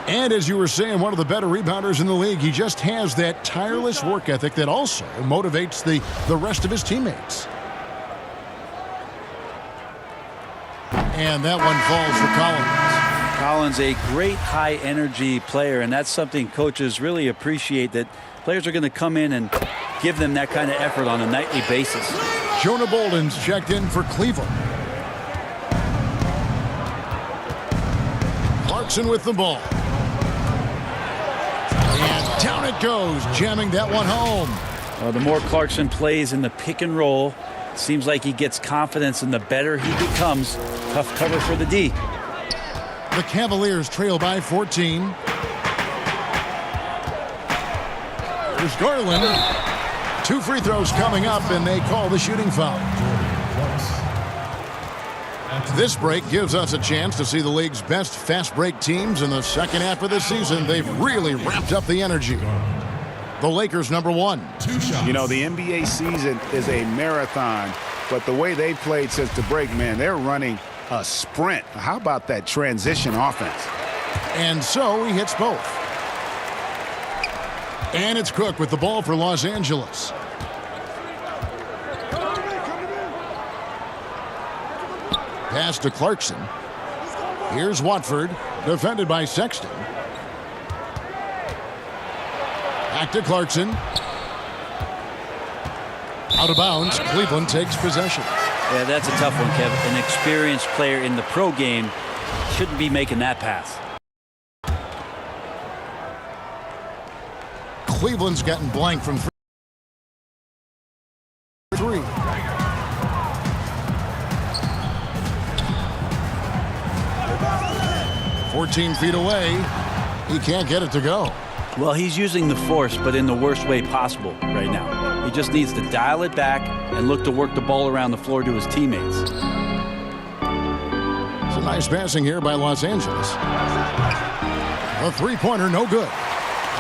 And as you were saying, one of the better rebounders in the league. He just has that tireless work ethic that also motivates the rest of his teammates. And that one falls for Collins. Collins, a great high-energy player, and that's something coaches really appreciate, that players are going to come in and give them that kind of effort on a nightly basis. Jonah Bolden's checked in for Cleveland. Clarkson with the ball. And down it goes, jamming that one home. The more Clarkson plays in the pick and roll, it seems like he gets confidence, and the better he becomes. Tough cover for the D. The Cavaliers trail by 14. There's Garland. 2 free throws coming up, and they call the shooting foul. This break gives us a chance to see the league's best fast break teams in the second half of the season. They've really ramped up the energy. The Lakers #1. You know, the NBA season is a marathon, but the way they played since the break, man, they're running a sprint. How about that transition offense? And so he hits both. And it's Cook with the ball for Los Angeles. Pass to Clarkson. Here's Watford, defended by Sexton. Back to Clarkson. Out of bounds. Cleveland takes possession. Yeah, that's a tough one, Kevin. An experienced player in the pro game shouldn't be making that pass. Cleveland's gotten blank from 3. 14 feet away. He can't get it to go. Well, he's using the force, but in the worst way possible right now. He just needs to dial it back and look to work the ball around the floor to his teammates. It's a nice passing here by Los Angeles. A three-pointer, no good.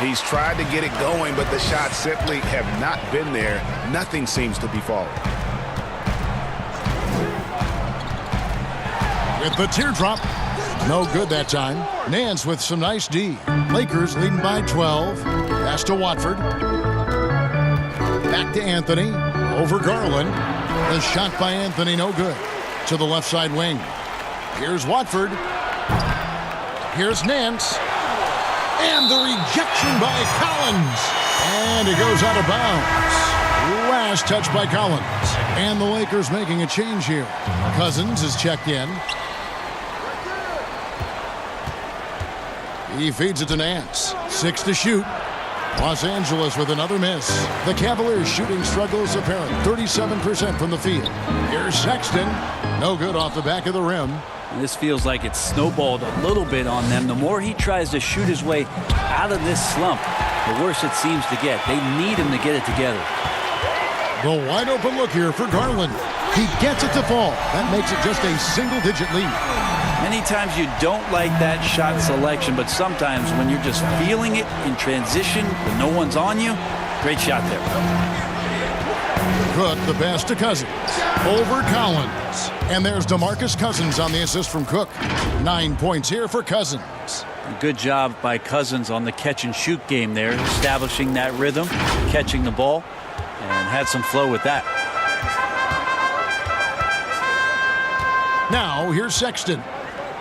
He's tried to get it going, but the shots simply have not been there. Nothing seems to be falling. With the teardrop. No good that time. Nance with some nice D. Lakers leading by 12. Pass to Watford. Back to Anthony. Over Garland. The shot by Anthony, no good. To the left side wing. Here's Watford. Here's Nance. And the rejection by Collins. And it goes out of bounds. Last touch by Collins. And the Lakers making a change here. Cousins is checked in. He feeds it to Nance. 6 to shoot. Los Angeles with another miss. The Cavaliers shooting struggles apparent. 37% from the field. Here's Sexton. No good off the back of the rim. And this feels like it's snowballed a little bit on them. The more he tries to shoot his way out of this slump, the worse it seems to get. They need him to get it together. The wide open look here for Garland. He gets it to fall. That makes it just a single-digit lead. Many times you don't like that shot selection, but sometimes when you're just feeling it in transition when no one's on you, great shot there. Cook, the pass to Cousins. Over Collins. And there's DeMarcus Cousins on the assist from Cook. 9 points here for Cousins. Good job by Cousins on the catch-and-shoot game there, establishing that rhythm, catching the ball, and had some flow with that. Now, here's Sexton.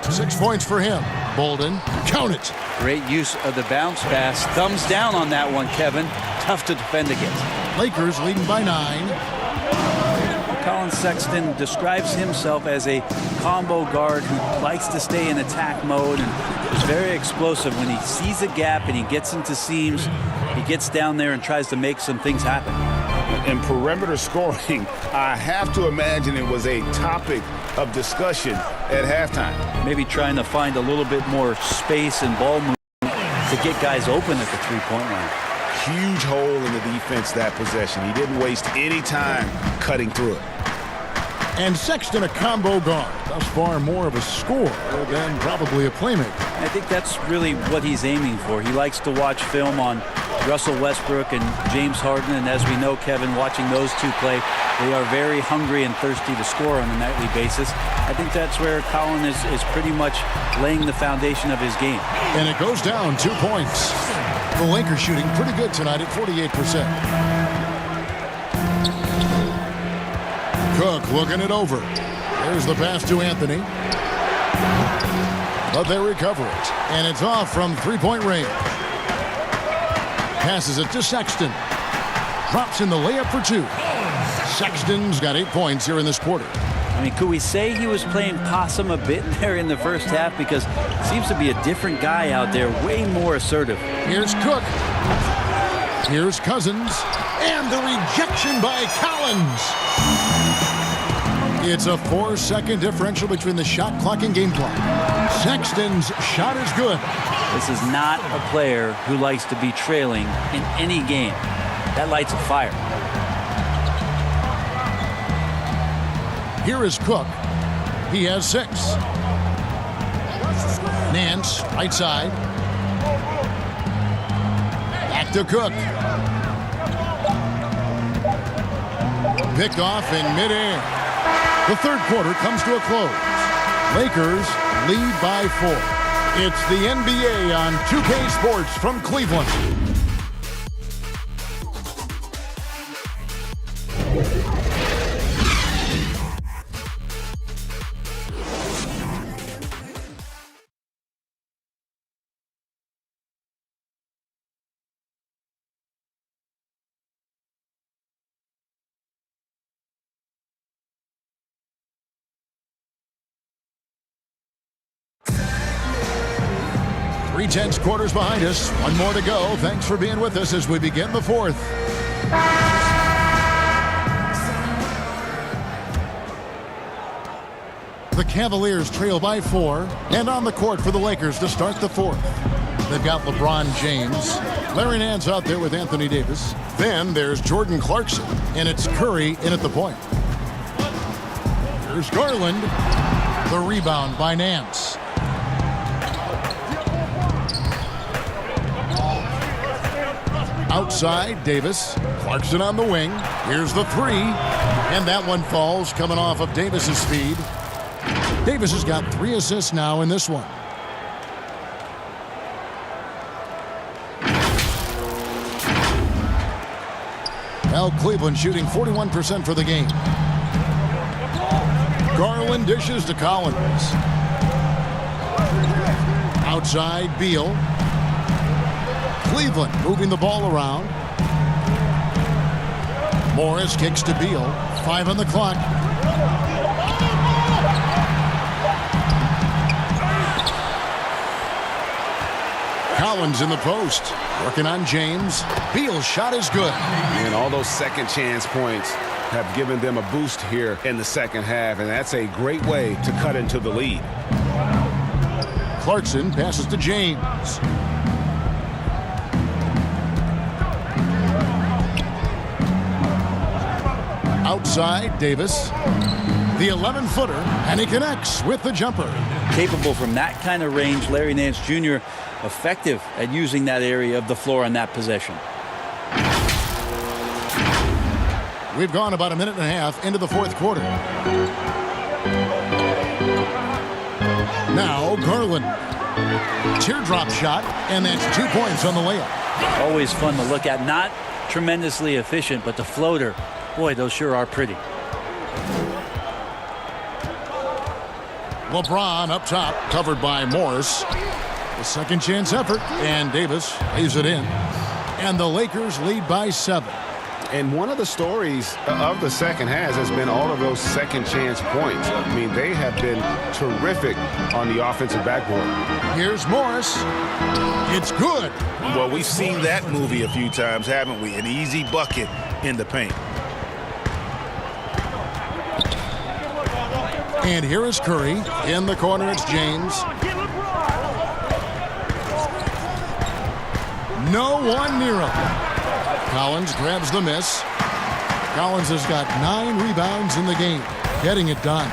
6 points for him. Bolden, count it. Great use of the bounce pass. Thumbs down on that one, Kevin. Tough to defend against. Lakers leading by 9. Colin Sexton describes himself as a combo guard who likes to stay in attack mode and is very explosive. When he sees a gap and he gets into seams, he gets down there and tries to make some things happen. In perimeter scoring, I have to imagine it was a topic of discussion at halftime. Maybe trying to find a little bit more space and ball movement to get guys open at the three-point line. Huge hole in the defense that possession. He didn't waste any time cutting through it. And Sexton, a combo guard. Thus far, more of a scorer than probably a playmaker. I think that's really what he's aiming for. He likes to watch film on Russell Westbrook and James Harden. And as we know, Kevin, watching those two play, they are very hungry and thirsty to score on a nightly basis. I think that's where Collin is pretty much laying the foundation of his game. And it goes down 2 points. The Lakers shooting pretty good tonight at 48%. Cook looking it over. There's the pass to Anthony. But they recover it. And it's off from three-point range. Passes it to Sexton. Drops in the layup for two. Sexton's got 8 points here in this quarter. I mean, could we say he was playing possum a bit there in the first half? Because it seems to be a different guy out there, way more assertive. Here's Cook. Here's Cousins. And the rejection by Collins. It's a 4-second differential between the shot clock and game clock. Sexton's shot is good. This is not a player who likes to be trailing in any game. That lights a fire. Here is Cook. He has 6. Nance, right side. Back to Cook. Picked off in midair. The third quarter comes to a close. Lakers lead by 4. It's the NBA on 2K Sports from Cleveland. Three tense quarters behind us. One more to go. Thanks for being with us as we begin the fourth. The Cavaliers trail by 4, and on the court for the Lakers to start the fourth. They've got LeBron James. Larry Nance out there with Anthony Davis. Then there's Jordan Clarkson, and it's Curry in at the point. Here's Garland. The rebound by Nance. Outside, Davis. Clarkson on the wing. Here's the three. And that one falls, coming off of Davis's speed. Davis has got 3 assists now in this one. Now Cleveland shooting 41% for the game. Garland dishes to Collins. Outside, Beal. Cleveland moving the ball around. Morris kicks to Beal. 5 on the clock. Collins in the post. Working on James. Beal's shot is good. And all those second chance points have given them a boost here in the second half, and that's a great way to cut into the lead. Clarkson passes to James. Outside, Davis. The 11-footer, and he connects with the jumper. Capable from that kind of range, Larry Nance Jr. effective at using that area of the floor on that possession. We've gone about a minute and a half into the fourth quarter. Now Garland. Teardrop shot, and that's 2 points on the layup. Always fun to look at. Not tremendously efficient, but the floater, boy, those sure are pretty. LeBron up top, covered by Morris. The second chance effort, and Davis lays it in. And the Lakers lead by 7. And one of the stories of the second half has been all of those second chance points. I mean, they have been terrific on the offensive backboard. Here's Morris. It's good. Well, we've seen that movie a few times, haven't we? An easy bucket in the paint. And here is Curry. In the corner, it's James. No one near him. Collins grabs the miss. Collins has got 9 rebounds in the game, getting it done.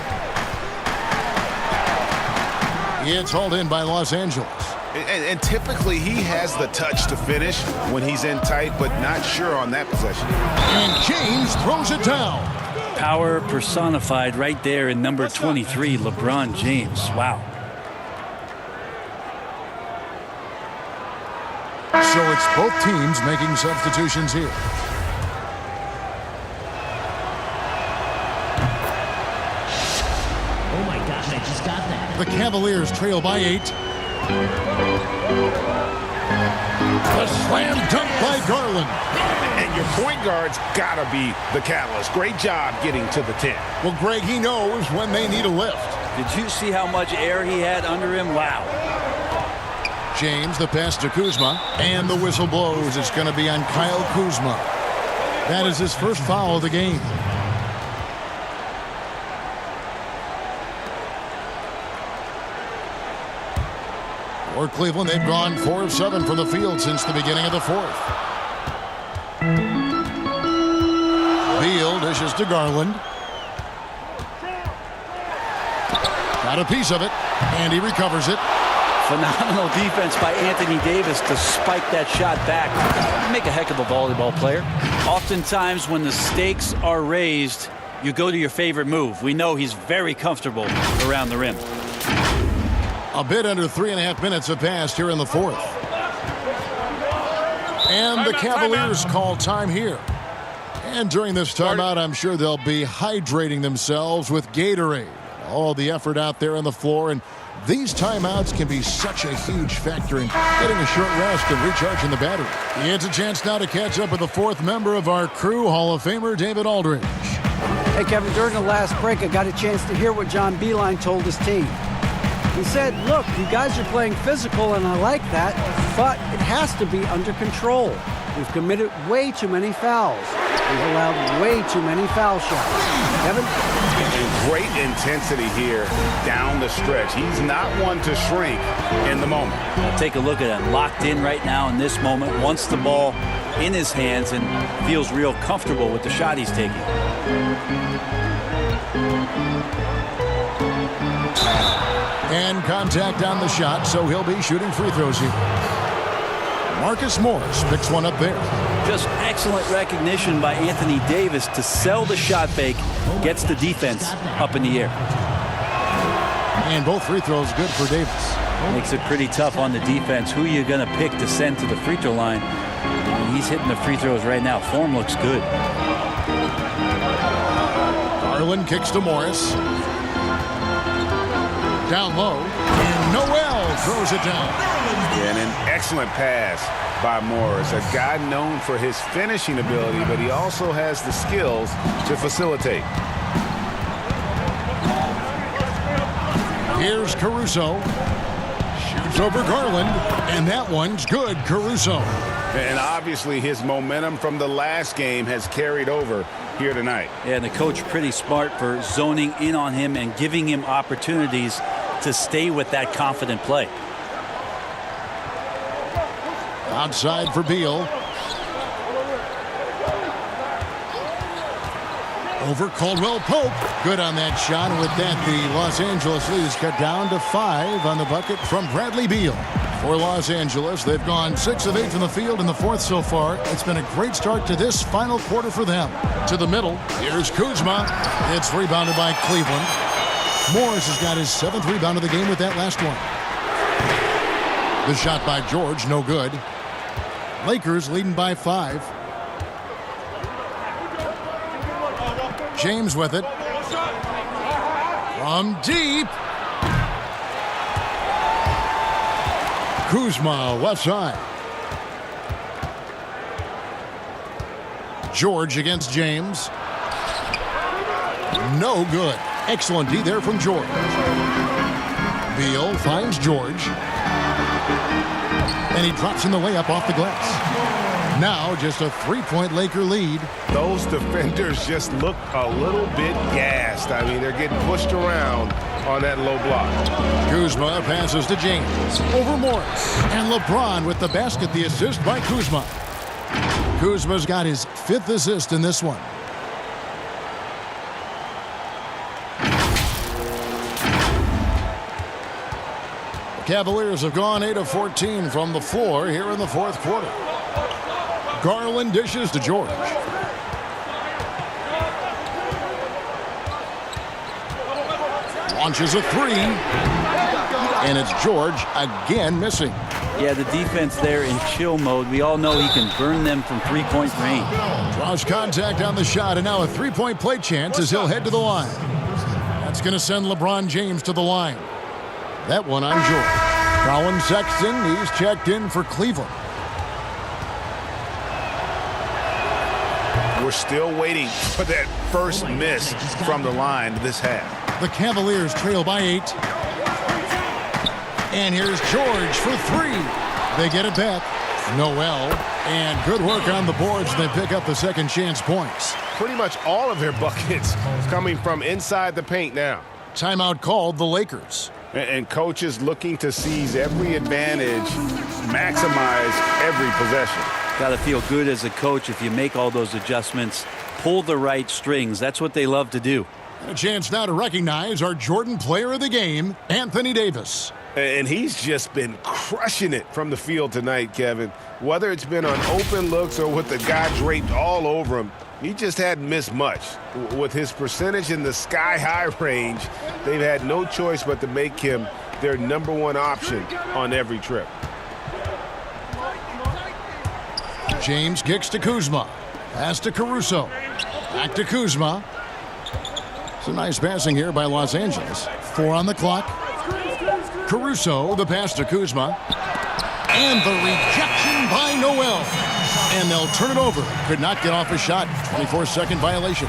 It's hauled in by Los Angeles. And typically he has the touch to finish when he's in tight, but not sure on that possession. And James throws it down. Power personified right there in number 23, LeBron James. Wow. So it's both teams making substitutions here. Oh my gosh, I just got that. The Cavaliers trail by 8. The slam dunk by Garland. And your point guard's got to be the catalyst. Great job getting to the 10. Well, Greg, he knows when they need a lift. Did you see how much air he had under him? Wow. James, the pass to Kuzma, and the whistle blows. It's going to be on Kyle Kuzma. That is his first foul of the game. For Cleveland, they've gone 4 of 7 from the field since the beginning of the fourth. Beal dishes to Garland. Got a piece of it, and he recovers it. Phenomenal defense by Anthony Davis to spike that shot back. Make a heck of a volleyball player. Oftentimes when the stakes are raised, you go to your favorite move. We know he's very comfortable around the rim. A bit under 3.5 minutes have passed here in the fourth. And the Cavaliers call time here. And during this timeout, I'm sure they'll be hydrating themselves with Gatorade. All the effort out there on the floor, and these timeouts can be such a huge factor in getting a short rest and recharging the battery. It's a chance now to catch up with the fourth member of our crew, Hall of Famer David Aldridge. Hey, Kevin, during the last break, I got a chance to hear what John Beilein told his team. He said, look, you guys are playing physical, and I like that, but it has to be under control. We've committed way too many fouls. We've allowed way too many foul shots. Kevin? Great intensity here down the stretch. He's not one to shrink in the moment. Now take a look at him. Locked in right now in this moment. Wants the ball in his hands and feels real comfortable with the shot he's taking. And contact on the shot, so he'll be shooting free throws here. Marcus Morris picks one up there. Just excellent recognition by Anthony Davis to sell the shot fake, gets the defense up in the air. And both free throws good for Davis. Makes it pretty tough on the defense. Who are you going to pick to send to the free throw line? And he's hitting the free throws right now. Form looks good. Garland kicks to Morris. Down low, and Noel throws it down. And an excellent pass by Morris, a guy known for his finishing ability, but he also has the skills to facilitate. Here's Caruso. Shoots over Garland, and that one's good, Caruso. And obviously his momentum from the last game has carried over here tonight. And the coach pretty smart for zoning in on him and giving him opportunities to stay with that confident play. Outside for Beal. Over Caldwell Pope. Good on that shot. With that, the Los Angeles lead is cut down to 5 on the bucket from Bradley Beal. For Los Angeles, they've gone 6 of 8 from the field in the fourth so far. It's been a great start to this final quarter for them. To the middle, here's Kuzma. It's rebounded by Cleveland. Morris has got his 7th rebound of the game with that last one. The shot by George, no good. Lakers leading by 5. James with it. From deep. Kuzma, left side. George against James. No good. Excellent D there from George. Beal finds George. And he drops in the layup off the glass. Now just a 3-point Laker lead. Those defenders just look a little bit gassed. I mean, they're getting pushed around on that low block. Kuzma passes to James. Over Morris. And LeBron with the basket, the assist by Kuzma. Kuzma's got his 5th assist in this one. Cavaliers have gone 8 of 14 from the floor here in the fourth quarter. Garland dishes to George. Launches a three. And it's George again missing. Yeah, the defense there in chill mode. We all know he can burn them from three-point range. Draws contact on the shot, and now a three-point play chance as he'll head to the line. That's going to send LeBron James to the line. That one on George. Colin Sexton, he's checked in for Cleveland. We're still waiting for that first miss from the line this half. The Cavaliers trail by 8. And here's George for 3. They get it back. Noel. And good work on the boards. They pick up the second chance points. Pretty much all of their buckets coming from inside the paint now. Timeout called the Lakers. And coaches looking to seize every advantage, maximize every possession. Got to feel good as a coach if you make all those adjustments, pull the right strings. That's what they love to do. A chance now to recognize our Jordan Player of the Game, Anthony Davis. And he's just been crushing it from the field tonight, Kevin. Whether it's been on open looks or with the guy draped all over him, he just hadn't missed much. With his percentage in the sky-high range, they've had no choice but to make him their #1 option on every trip. James kicks to Kuzma. Pass to Caruso. Back to Kuzma. It's a nice passing here by Los Angeles. 4 on the clock. Caruso, the pass to Kuzma. And the rejection by Noel. And they'll turn it over. Could not get off a shot. 24-second violation.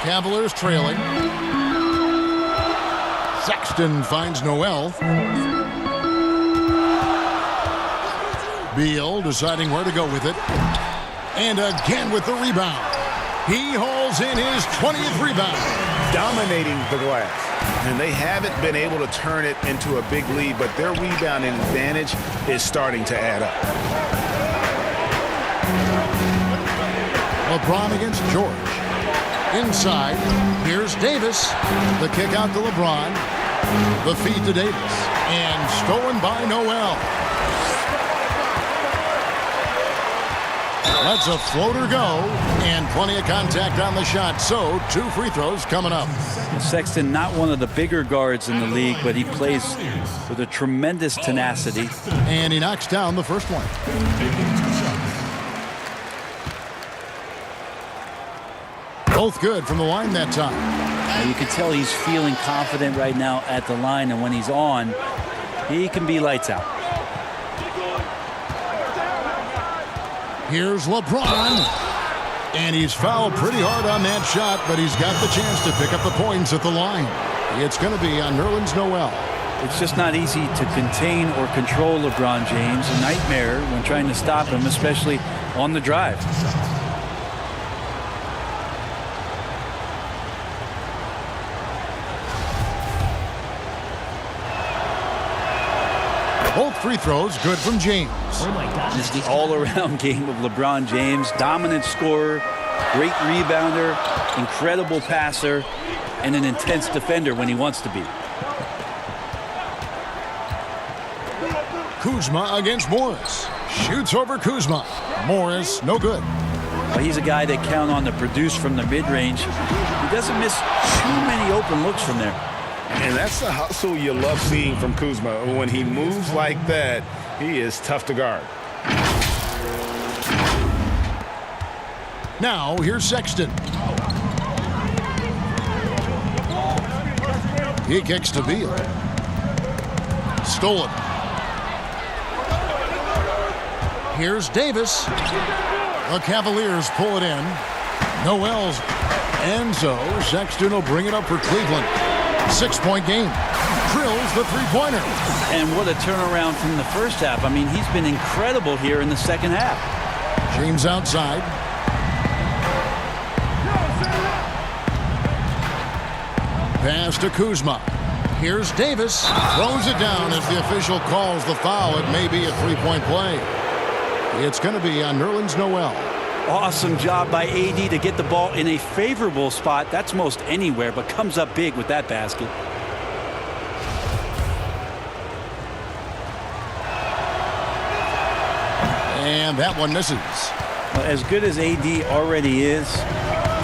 Cavaliers trailing. Sexton finds Noel. Beal deciding where to go with it. And again with the rebound. He hauls in his 20th rebound. Dominating the glass. And they haven't been able to turn it into a big lead, but their rebounding advantage is starting to add up. LeBron against George. Inside, here's Davis. The kick out to LeBron. The feed to Davis. And stolen by Noel. Lets a floater go, and plenty of contact on the shot. So, 2 free throws coming up. Sexton, not one of the bigger guards in the league, but he plays with a tremendous tenacity. And he knocks down the first one. Both good from the line that time. Now you can tell he's feeling confident right now at the line, and when he's on, he can be lights out. Here's LeBron. And he's fouled pretty hard on that shot, but he's got the chance to pick up the points at the line. It's going to be on Nerlens Noel. It's just not easy to contain or control LeBron James. A nightmare when trying to stop him, especially on the drive. Both free throws good from James. Oh my God. It's the all-around game of LeBron James. Dominant scorer, great rebounder, incredible passer, and an intense defender when he wants to be. Kuzma against Morris. Shoots over Kuzma. Morris, no good. Well, he's a guy that count on to produce from the mid-range. He doesn't miss too many open looks from there. And that's the hustle you love seeing from Kuzma. When he moves like that, he is tough to guard. Now, here's Sexton. He kicks to Beal. Stolen. Here's Davis. The Cavaliers pull it in. Noel's. And so Sexton will bring it up for Cleveland. 6-point game. Drills the three-pointer. And what a turnaround from the first half. I mean, he's been incredible here in the second half. James outside. Pass to Kuzma. Here's Davis. Throws it down as the official calls the foul. It may be a three-point play. It's going to be on Nerlens Noel. Awesome job by AD to get the ball in a favorable spot. That's most anywhere, but comes up big with that basket. And that one misses. Well, as good as AD already is,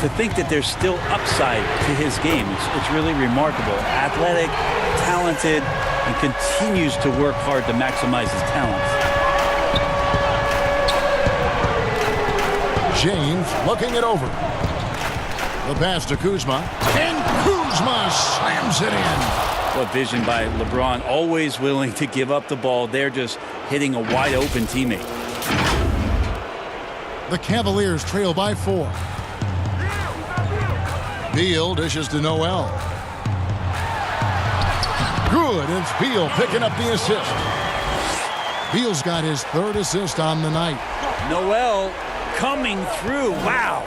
to think that there's still upside to his game, it's really remarkable. Athletic, talented, and continues to work hard to maximize his talents. James looking it over. The pass to Kuzma. And Kuzma slams it in. What vision by LeBron, always willing to give up the ball. They're just hitting a wide open teammate. The Cavaliers trail by 4. Beal dishes to Noel. Good, it's Beal picking up the assist. Beal's got his 3rd assist on the night. Noel coming through, wow.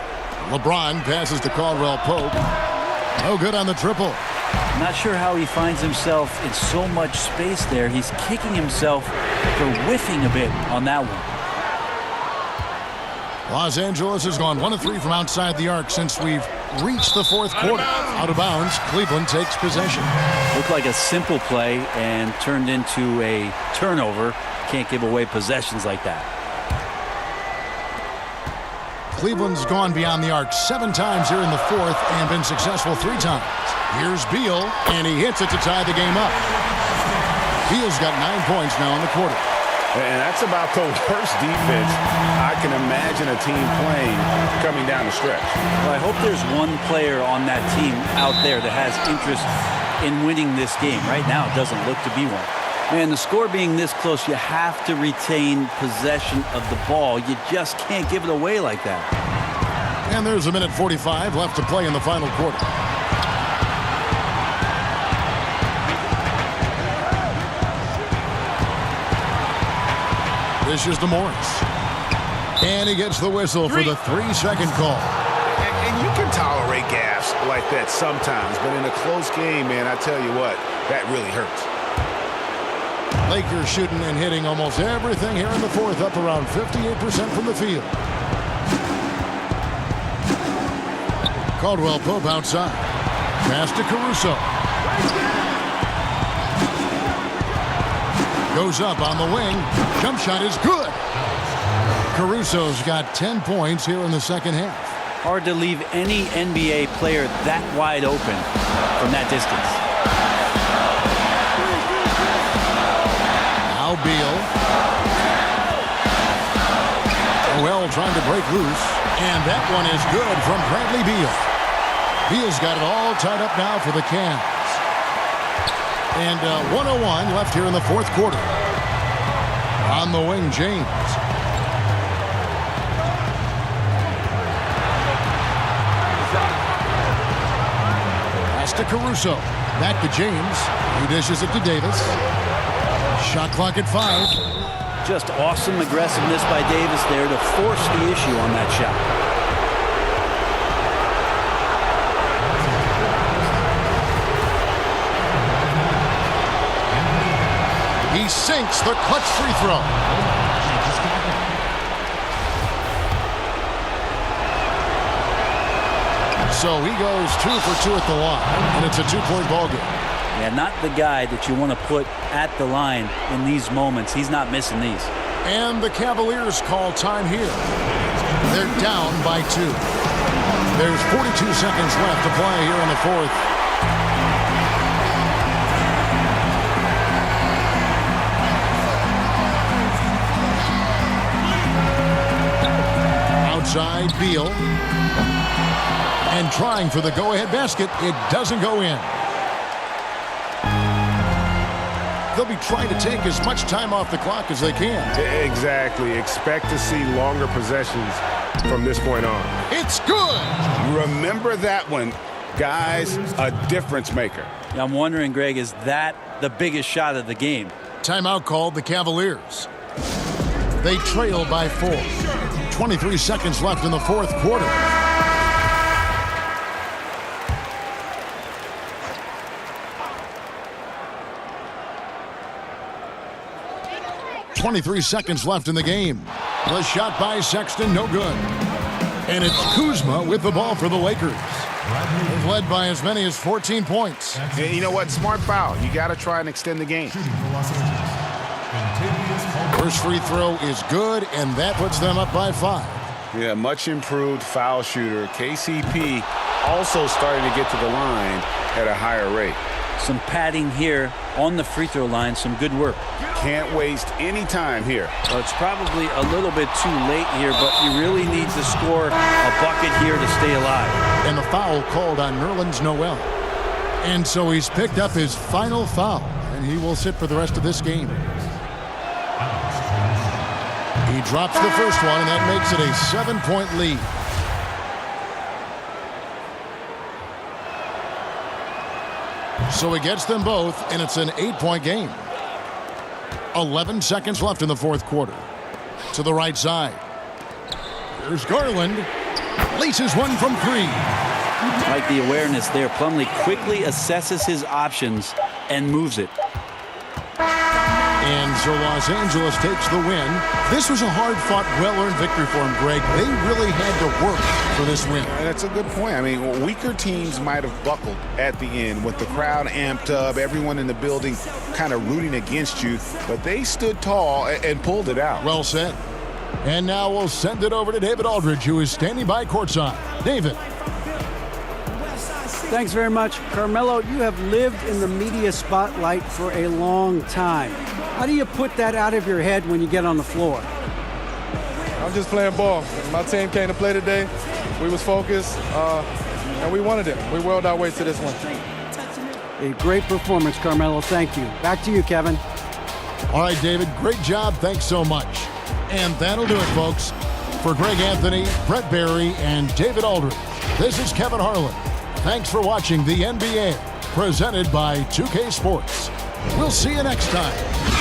LeBron passes to Caldwell Pope. No good on the triple. Not sure how he finds himself in so much space there. He's kicking himself for whiffing a bit on that one. Los Angeles has gone 1 of 3 from outside the arc since we've reached the 4th quarter. Out of bounds, Cleveland takes possession. Looked like a simple play and turned into a turnover. Can't give away possessions like that. Cleveland's gone beyond the arc 7 times here in the 4th and been successful 3 times. Here's Beal, and he hits it to tie the game up. Beal's got 9 points now in the quarter. And that's about the worst defense I can imagine a team playing coming down the stretch. Well, I hope there's one player on that team out there that has interest in winning this game. Right now, it doesn't look to be one. Man, the score being this close, you have to retain possession of the ball. You just can't give it away like that. And there's a minute 45 left to play in the final quarter. This is to Morris. And he gets the whistle for the 3-second call. And you can tolerate gaffes like that sometimes, but in a close game, man, I tell you what, that really hurts. Lakers shooting and hitting almost everything here in the 4th, up around 58% from the field. Caldwell Pope outside. Pass to Caruso. Goes up on the wing. Jump shot is good. Caruso's got 10 points here in the 2nd half. Hard to leave any NBA player that wide open from that distance. Now Beal. Noel trying to break loose. And that one is good from Bradley Beal. Beal's got it all tied up now for the Cavs. And 1:01 left here in the 4th quarter. On the wing, James. Pass to Caruso. Back to James. He dishes it to Davis. Shot clock at 5. Just awesome aggressiveness by Davis there to force the issue on that shot. He sinks the clutch free throw. So he goes 2 for 2 at the line, and it's a 2-point ball game. Yeah, not the guy that you want to put at the line in these moments. He's not missing these. And the Cavaliers call time here. They're down by 2. There's 42 seconds left to play here in the 4th. Outside Beal. And trying for the go-ahead basket. It doesn't go in. They'll be trying to take as much time off the clock as they can. Exactly. Expect to see longer possessions from this point on. It's good. Remember that one. Guys, a difference maker. I'm wondering, Greg, is that the biggest shot of the game? Timeout called the Cavaliers. They trail by 4. 23 seconds left in the 4th quarter. .23 seconds left in the game. The shot by Sexton, no good. And it's Kuzma with the ball for the Lakers. They've led by as many as 14 points. And you know what? Smart foul. You got to try and extend the game. First free throw is good, and that puts them up by 5. Yeah, much improved foul shooter. KCP also starting to get to the line at a higher rate. Some padding here on the free throw line. Some good work. Can't waste any time here. Well, it's probably a little bit too late here, but you really need to score a bucket here to stay alive. And the foul called on Nerlens Noel. And so he's picked up his final foul, and he will sit for the rest of this game. He drops the first one, and that makes it a 7-point lead. So he gets them both, and it's an 8-point game. 11 seconds left in the fourth quarter. To the right side. Here's Garland. Laces one from 3. Like the awareness there. Plumlee quickly assesses his options and moves it. And so Los Angeles takes the win. This was a hard-fought, well-earned victory for them, Greg. They really had to work for this win. That's a good point. I mean, weaker teams might have buckled at the end with the crowd amped up, everyone in the building kind of rooting against you, but they stood tall and pulled it out. Well said. And now we'll send it over to David Aldridge, who is standing by courtside. David. Thanks very much. Carmelo, you have lived in the media spotlight for a long time. How do you put that out of your head when you get on the floor? I'm just playing ball. My team came to play today. We was focused, and we wanted it. We willed our way to this one. A great performance, Carmelo. Thank you. Back to you, Kevin. All right, David, great job. Thanks so much. And that'll do it, folks. For Greg Anthony, Brett Barry, and David Aldridge, this is Kevin Harlan. Thanks for watching the NBA, presented by 2K Sports. We'll see you next time.